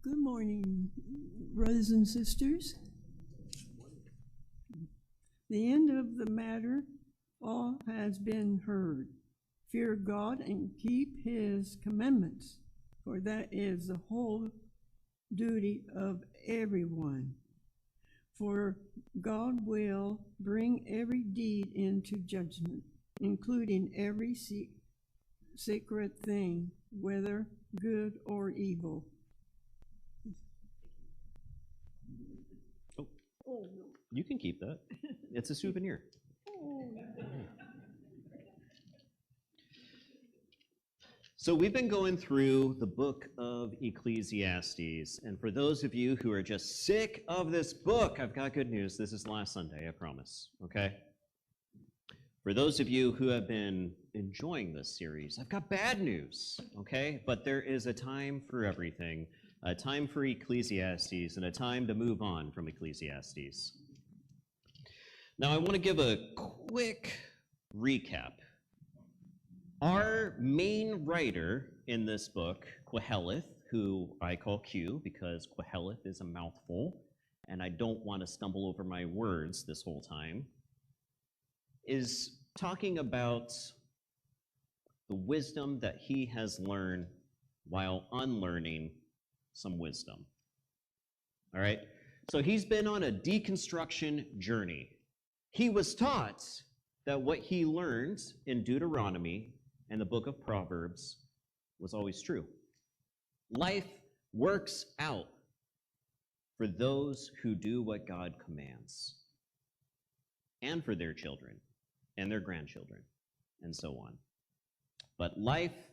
Good morning, brothers and sisters. The end of the matter all has been heard. Fear God and keep his commandments, for that is the whole duty of everyone. For God will bring every deed into judgment, including every secret thing, whether good or evil. Oh, no. You can keep that. It's a souvenir. So we've been going through the book of Ecclesiastes, and for those of you who are just sick of this book, I've got good news. This is last Sunday, I promise, okay? For those of you who have been enjoying this series, I've got bad news, okay? But there is a time for everything, a time for Ecclesiastes, and a time to move on from Ecclesiastes. Now, I want to give a quick recap. Our main writer in this book, Qoheleth, who I call Q because Qoheleth is a mouthful, and I don't want to stumble over my words this whole time, is talking about the wisdom that he has learned while unlearning some wisdom. All right? So he's been on a deconstruction journey. He was taught that what he learned in Deuteronomy and the book of Proverbs was always true. Life works out for those who do what God commands, and for their children and their grandchildren, and so on. But life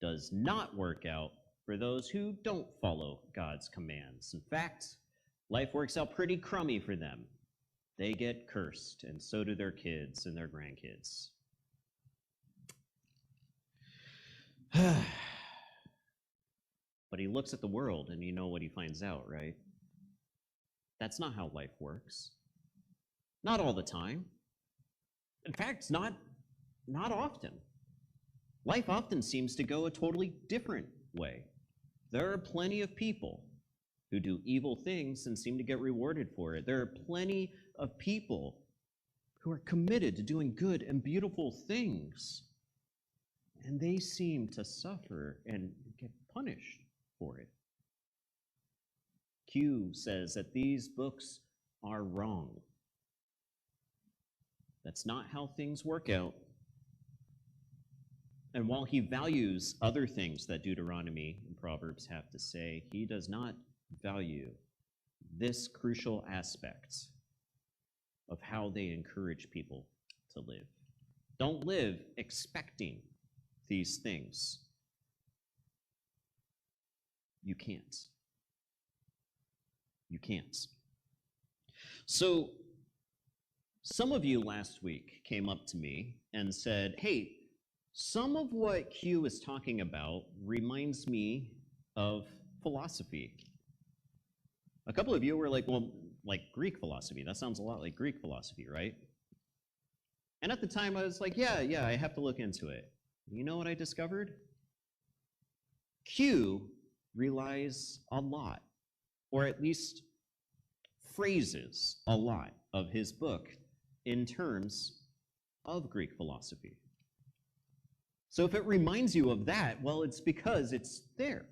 does not work out for those who don't follow God's commands. In fact, life works out pretty crummy for them. They get cursed, and so do their kids and their grandkids. But he looks at the world, and you know what he finds out, right? That's not how life works. Not all the time. In fact, not often. Life often seems to go a totally different way. There are plenty of people who do evil things and seem to get rewarded for it. There are plenty of people who are committed to doing good and beautiful things, and they seem to suffer and get punished for it. Q says that these books are wrong. That's not how things work out. And while he values other things that Deuteronomy and Proverbs have to say, he does not value this crucial aspect of how they encourage people to live. Don't live expecting these things. You can't. You can't. So, some of you last week came up to me and said, hey, some of what Q is talking about reminds me of philosophy. A couple of you were like, well, like Greek philosophy. That sounds a lot like Greek philosophy, right? And at the time I was like, yeah, I have to look into it. You know what I discovered? Q relies a lot, or at least phrases a lot of his book in terms of Greek philosophy. So if it reminds you of that, well, it's because it's there.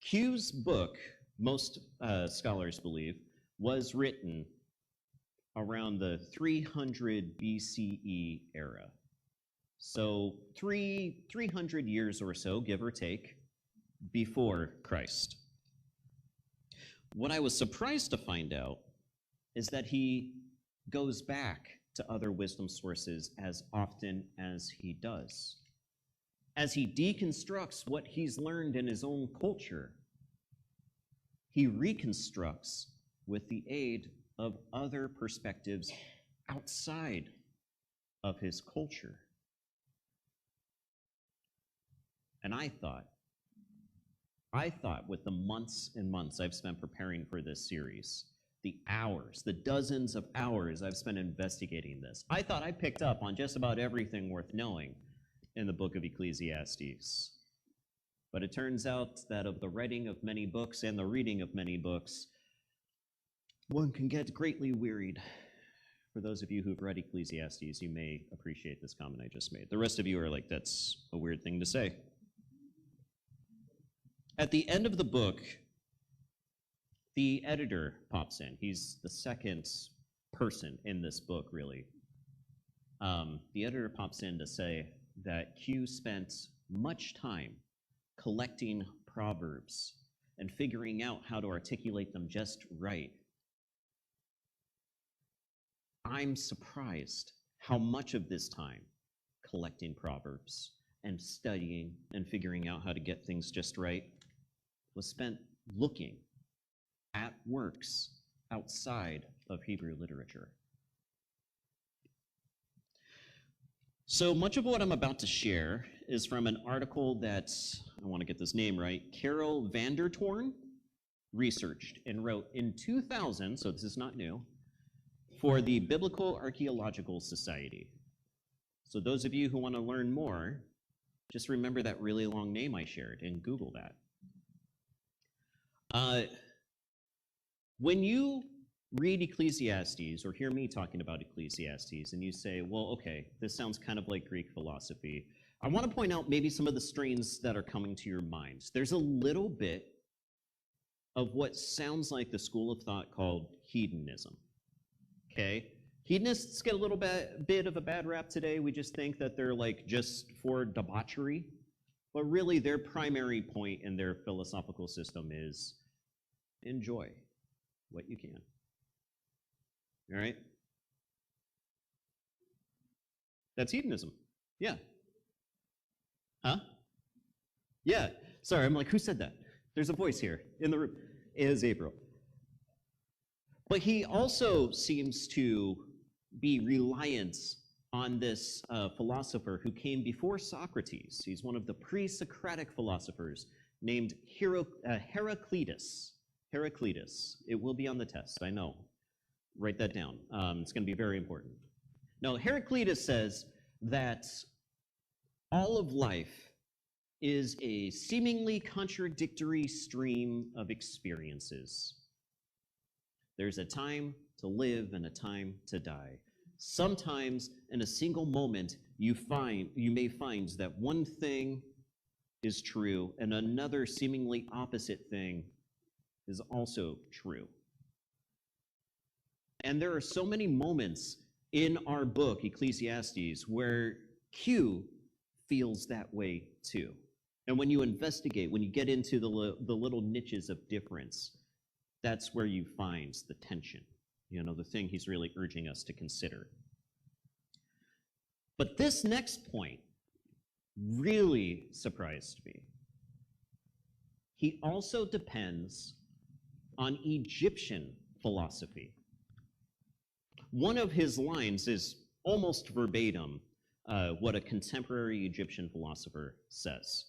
Q's book, most scholars believe, was written around the 300 BCE era. So 300 years or so, give or take, before Christ. What I was surprised to find out is that he goes back to other wisdom sources as often as he does. As he deconstructs what he's learned in his own culture, he reconstructs with the aid of other perspectives outside of his culture. And I thought with the months and months I've spent preparing for this series, the hours, the dozens of hours I've spent investigating this, I thought I picked up on just about everything worth knowing in the book of Ecclesiastes. But it turns out that of the writing of many books and the reading of many books, one can get greatly wearied. For those of you who've read Ecclesiastes, you may appreciate this comment I just made. The rest of you are like, that's a weird thing to say. At the end of the book, the editor pops in. He's the second person in this book, really. The editor pops in to say that Q spent much time collecting proverbs and figuring out how to articulate them just right. I'm surprised how much of this time collecting proverbs and studying and figuring out how to get things just right was spent looking at works outside of Hebrew literature. So much of what I'm about to share is from an article that, I want to get this name right, Carol Vandertoorn researched and wrote in 2000, so this is not new, for the Biblical Archaeological Society. So those of you who want to learn more, just remember that really long name I shared and Google that. When you read Ecclesiastes or hear me talking about Ecclesiastes and you say, well, okay, this sounds kind of like Greek philosophy, I want to point out maybe some of the strains that are coming to your minds. There's a little bit of what sounds like the school of thought called hedonism. Okay? Hedonists get a little bit of a bad rap today. We just think that they're like just for debauchery. But really their primary point in their philosophical system is enjoy what you can. All right? That's hedonism. Yeah. Huh? Yeah. Sorry, I'm like, who said that? There's a voice here in the room. It is April. But he also seems to be reliant on this philosopher who came before Socrates. He's one of the pre-Socratic philosophers named Heraclitus. Heraclitus. It will be on the test, I know. Write that down. It's going to be very important. Now, Heraclitus says that all of life is a seemingly contradictory stream of experiences. There's a time to live and a time to die. Sometimes in a single moment, you may find that one thing is true and another seemingly opposite thing is also true. And there are so many moments in our book, Ecclesiastes, where Q feels that way too. And when you investigate, when you get into the little niches of difference, that's where you find the tension, the thing he's really urging us to consider. But this next point really surprised me. He also depends on Egyptian philosophy. One of his lines is almost verbatim what a contemporary Egyptian philosopher says.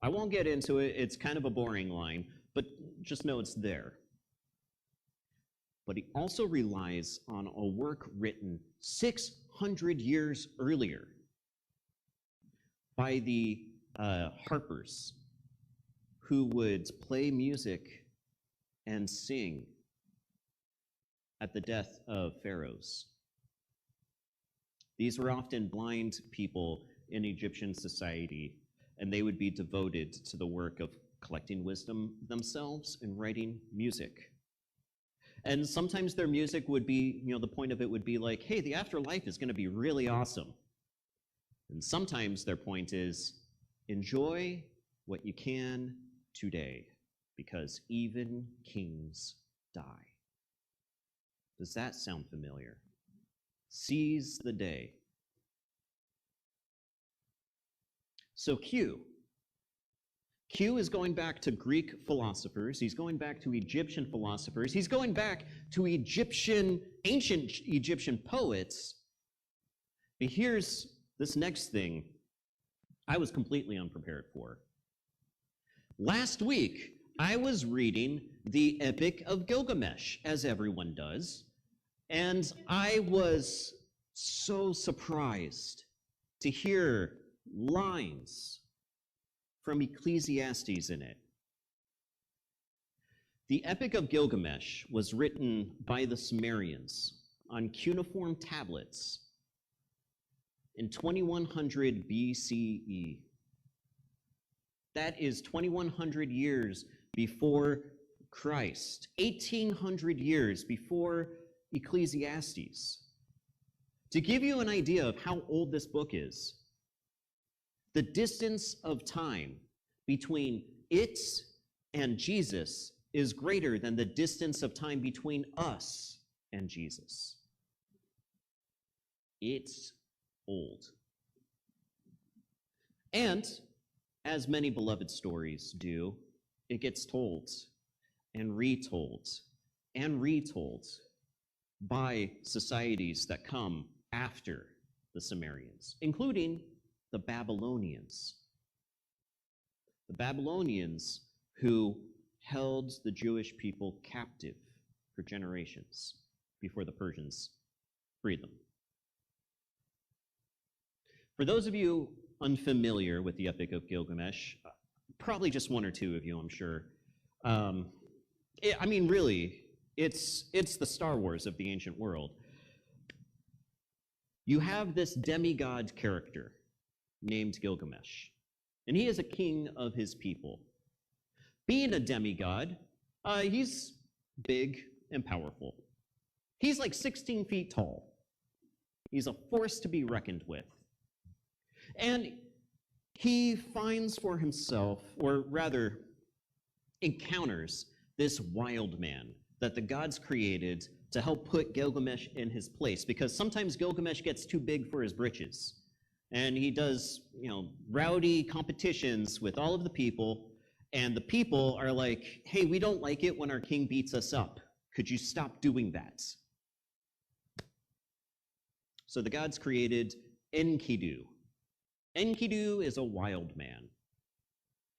I won't get into it. It's kind of a boring line, but just know it's there. But he also relies on a work written 600 years earlier by the harpers who would play music and sing at the death of pharaohs. These were often blind people in Egyptian society, and they would be devoted to the work of collecting wisdom themselves and writing music. And sometimes their music would be, the point of it would be like, hey, the afterlife is going to be really awesome. And sometimes their point is, enjoy what you can today, because even kings die. Does that sound familiar? Seize the day. So Q is going back to Greek philosophers. He's going back to Egyptian philosophers. He's going back to ancient Egyptian poets. But here's this next thing I was completely unprepared for. Last week, I was reading the Epic of Gilgamesh, as everyone does, and I was so surprised to hear lines from Ecclesiastes in it. The Epic of Gilgamesh was written by the Sumerians on cuneiform tablets in 2100 BCE. That is 2100 years before Christ, 1800 years before Ecclesiastes. To give you an idea of how old this book is, the distance of time between it and Jesus is greater than the distance of time between us and Jesus. It's old. And as many beloved stories do, it gets told and retold and retold by societies that come after the Sumerians, including the Babylonians. The Babylonians who held the Jewish people captive for generations before the Persians freed them. For those of you unfamiliar with the Epic of Gilgamesh, probably just one or two of you, I'm sure. Really, it's the Star Wars of the ancient world. You have this demigod character named Gilgamesh, and he is a king of his people. Being a demigod, he's big and powerful. He's like 16 feet tall. He's a force to be reckoned with. And he finds for himself, or rather encounters, this wild man that the gods created to help put Gilgamesh in his place, because sometimes Gilgamesh gets too big for his britches. And he does, rowdy competitions with all of the people, and the people are like, hey, we don't like it when our king beats us up. Could you stop doing that? So the gods created Enkidu. Enkidu is a wild man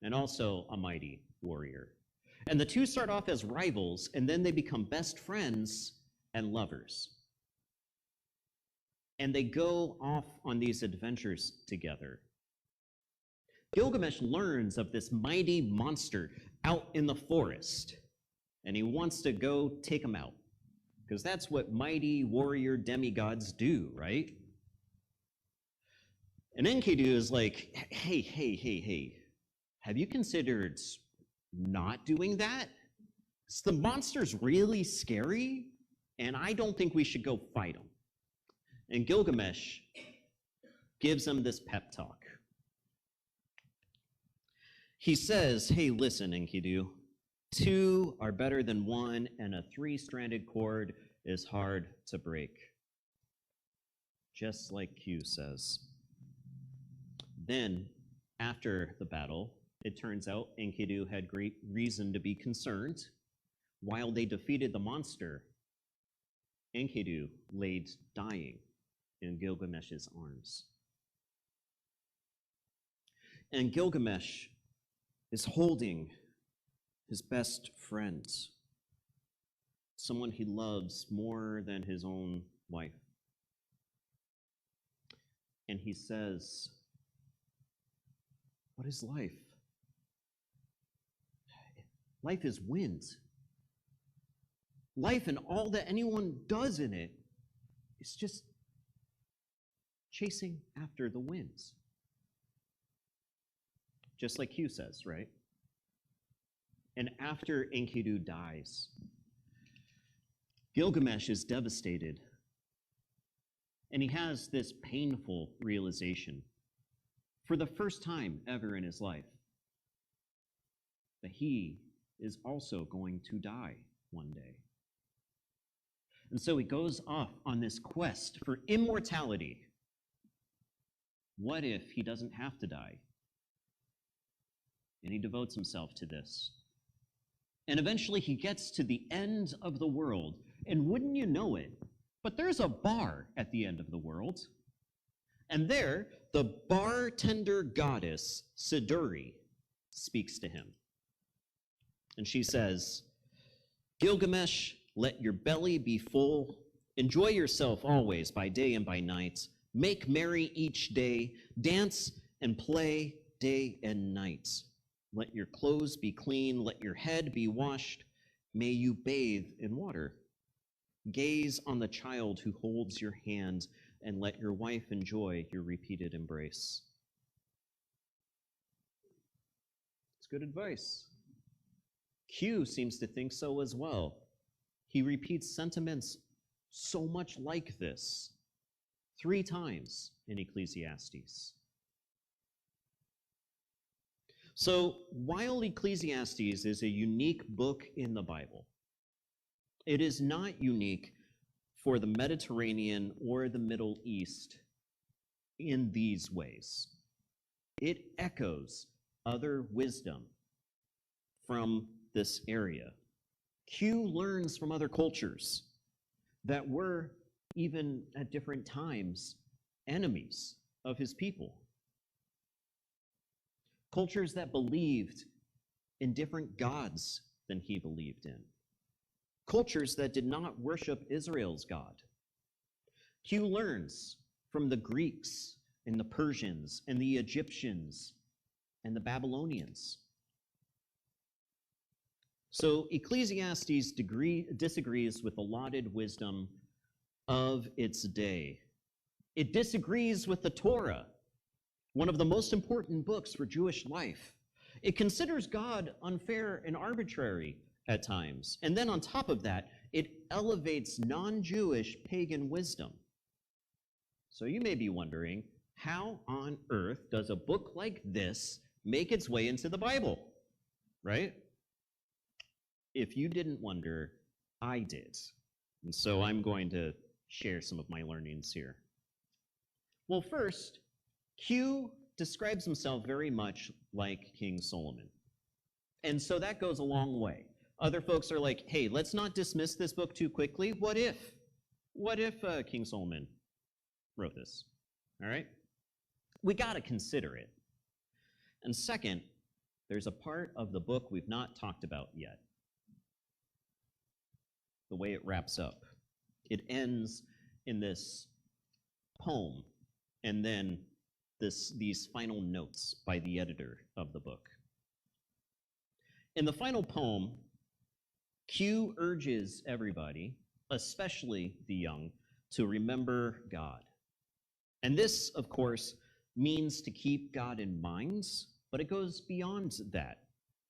and also a mighty warrior. And the two start off as rivals, and then they become best friends and lovers. And they go off on these adventures together. Gilgamesh learns of this mighty monster out in the forest, and he wants to go take him out, because that's what mighty warrior demigods do, right? And Enkidu is like, hey, have you considered not doing that? The monster's really scary, and I don't think we should go fight him. And Gilgamesh gives him this pep talk. He says, hey, listen, Enkidu, 2 are better than 1, and a 3-stranded cord is hard to break. Just like Q says. Then, after the battle, it turns out Enkidu had great reason to be concerned. While they defeated the monster, Enkidu laid dying in Gilgamesh's arms. And Gilgamesh is holding his best friend, someone he loves more than his own wife. And he says, what is life? Life is wind. Life and all that anyone does in it is just chasing after the winds. Just like Hugh says, right? And after Enkidu dies, Gilgamesh is devastated. And he has this painful realization for the first time ever in his life that he is also going to die one day. And so he goes off on this quest for immortality. What if he doesn't have to die? And he devotes himself to this. And eventually he gets to the end of the world. And wouldn't you know it, but there's a bar at the end of the world. And there, the bartender goddess, Siduri, speaks to him. And she says, Gilgamesh, let your belly be full. Enjoy yourself always by day and by night. Make merry each day. Dance and play day and night. Let your clothes be clean, let your head be washed. May you bathe in water. Gaze on the child who holds your hand, and let your wife enjoy your repeated embrace. It's good advice. Q seems to think so as well. He repeats sentiments so much like this 3 times in Ecclesiastes. So while Ecclesiastes is a unique book in the Bible, it is not unique for the Mediterranean or the Middle East in these ways. It echoes other wisdom from this area. Q learns from other cultures that were, even at different times, enemies of his people. Cultures that believed in different gods than he believed in. Cultures that did not worship Israel's God. Q learns from the Greeks and the Persians and the Egyptians and the Babylonians. So Ecclesiastes disagrees with the lauded wisdom of its day. It disagrees with the Torah, one of the most important books for Jewish life. It considers God unfair and arbitrary at times. And then on top of that, it elevates non-Jewish pagan wisdom. So you may be wondering, how on earth does a book like this make its way into the Bible? Right? If you didn't wonder, I did. And so I'm going to share some of my learnings here. Well, first, Q describes himself very much like King Solomon. And so that goes a long way. Other folks are like, hey, let's not dismiss this book too quickly. What if King Solomon wrote this? All right? We got to consider it. And second, there's a part of the book we've not talked about yet. The way it wraps up. It ends in this poem, and then these final notes by the editor of the book. In the final poem, Q urges everybody, especially the young, to remember God. And this, of course, means to keep God in mind, but it goes beyond that.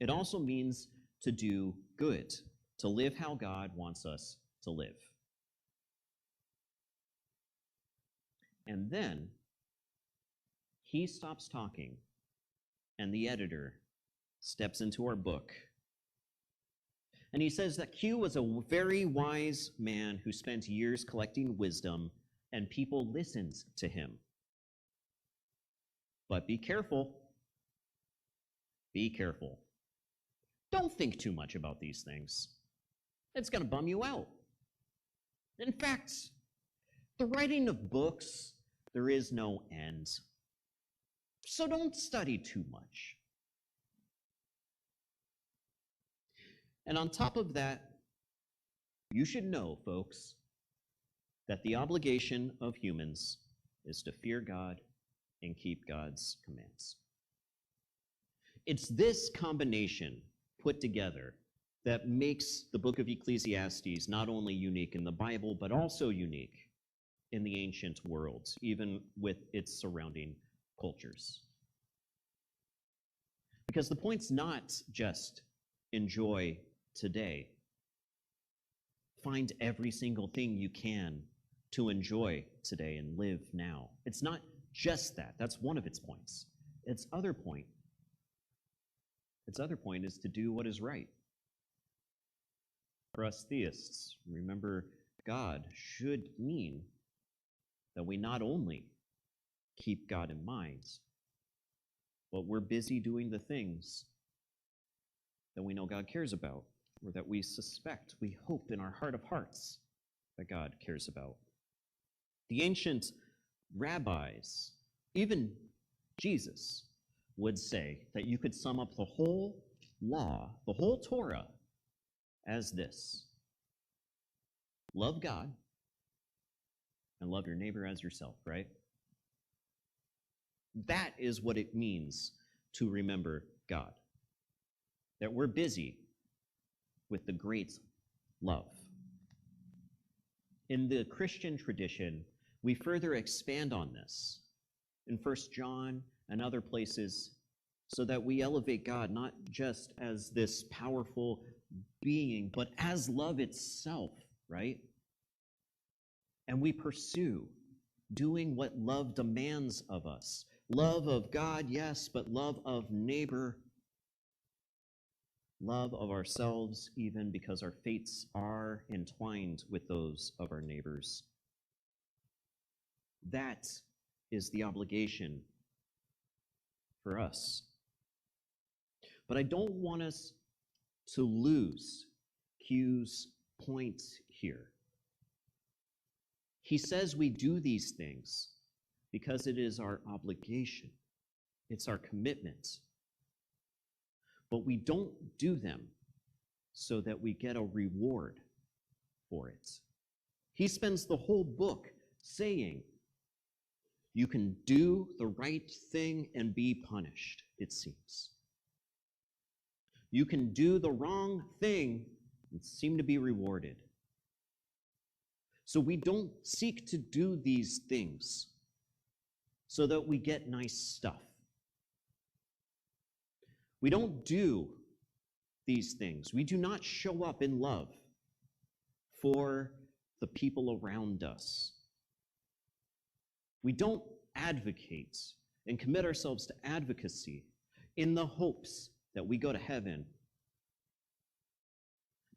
It also means to do good, to live how God wants us to live. And then he stops talking, and the editor steps into our book. And he says that Q was a very wise man who spent years collecting wisdom, and people listened to him. But be careful. Be careful. Don't think too much about these things. It's going to bum you out. In fact, the writing of books, there is no end. So don't study too much. And on top of that, you should know, folks, that the obligation of humans is to fear God and keep God's commands. It's this combination put together that makes the book of Ecclesiastes not only unique in the Bible, but also unique in the ancient world, even with its surrounding cultures. Because the point's not just enjoy today. Find every single thing you can to enjoy today and live now. It's not just that. That's one of its points. Its other point is to do what is right. For us theists, remember, God should mean that we not only keep God in mind, but we're busy doing the things that we know God cares about, or that we suspect, we hope in our heart of hearts that God cares about. The ancient rabbis, even Jesus, would say that you could sum up the whole law, the whole Torah, as this: love God and love your neighbor as yourself, right? That is what it means to remember God, that we're busy with the great love. In the Christian tradition, we further expand on this in 1 John and other places so that we elevate God not just as this powerful being, but as love itself, right? And we pursue doing what love demands of us. Love of God, yes, but love of neighbor, love of ourselves, even because our fates are entwined with those of our neighbors. That is the obligation for us. But I don't want us to lose Q's point here. He says we do these things because it is our obligation. It's our commitment. But we don't do them so that we get a reward for it. He spends the whole book saying, you can do the right thing and be punished, it seems. You can do the wrong thing and seem to be rewarded. So we don't seek to do these things so that we get nice stuff. We don't do these things. We do not show up in love for the people around us. We don't advocate and commit ourselves to advocacy in the hopes that we go to heaven,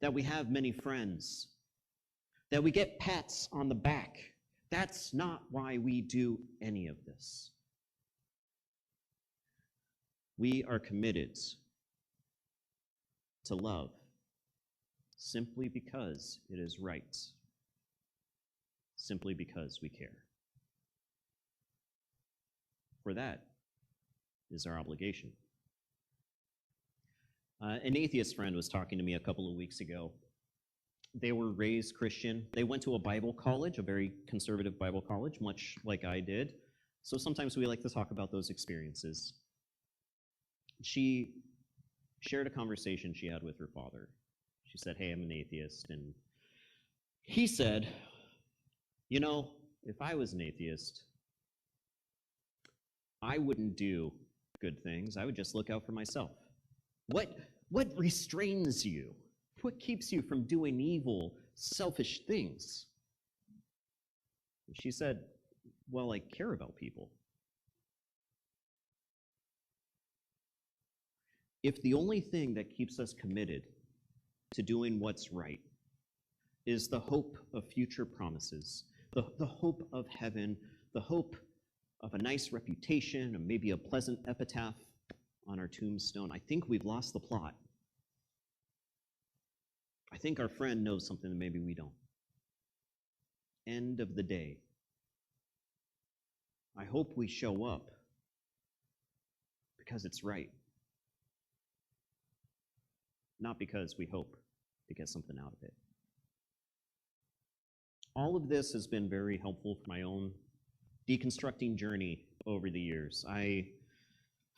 that we have many friends, that we get pats on the back. That's not why we do any of this. We are committed to love simply because it is right, simply because we care. For that is our obligation. An atheist friend was talking to me a couple of weeks ago. They were raised Christian. They went to a Bible college, a very conservative Bible college, much like I did. So sometimes we like to talk about those experiences. She shared a conversation she had with her father. She said, "Hey, I'm an atheist." And he said, "You know, if I was an atheist, I wouldn't do good things. I would just look out for myself." What restrains you? What keeps you from doing evil, selfish things? And she said, "Well, I care about people." If the only thing that keeps us committed to doing what's right is the hope of future promises, the hope of heaven, the hope of a nice reputation, or maybe a pleasant epitaph on our tombstone, I think we've lost the plot. I think our friend knows something that maybe we don't. End of the day, I hope we show up because it's right, not because we hope to get something out of it. All of this has been very helpful for my own deconstructing journey over the years. I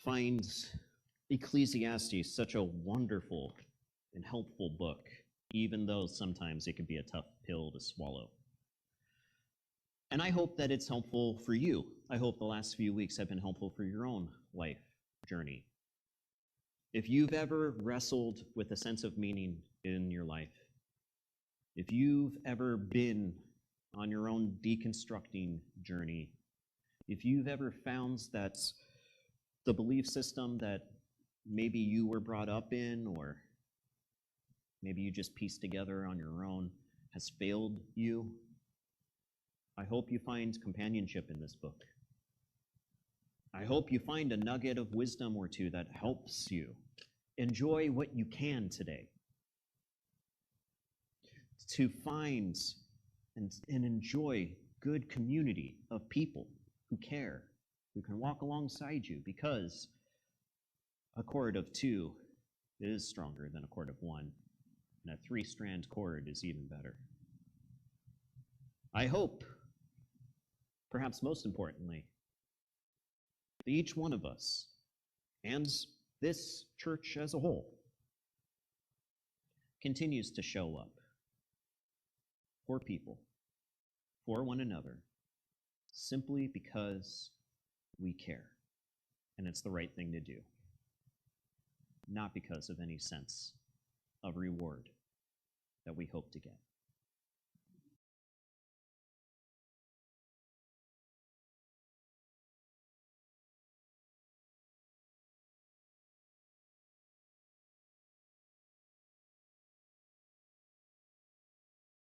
find Ecclesiastes such a wonderful and helpful book, even though sometimes it can be a tough pill to swallow. And I hope that it's helpful for you. I hope the last few weeks have been helpful for your own life journey. If you've ever wrestled with a sense of meaning in your life, if you've ever been on your own deconstructing journey, if you've ever found that the belief system that maybe you were brought up in, or maybe you just pieced together on your own, has failed you, I hope you find companionship in this book. I hope you find a nugget of wisdom or two that helps you enjoy what you can today. To find and enjoy good community of people who care, who can walk alongside you, because a cord of two is stronger than a cord of one, and a three-strand cord is even better. I hope, perhaps most importantly, that each one of us and this church as a whole continues to show up for people, for one another, simply because we care, and it's the right thing to do, not because of any sense of reward that we hope to get.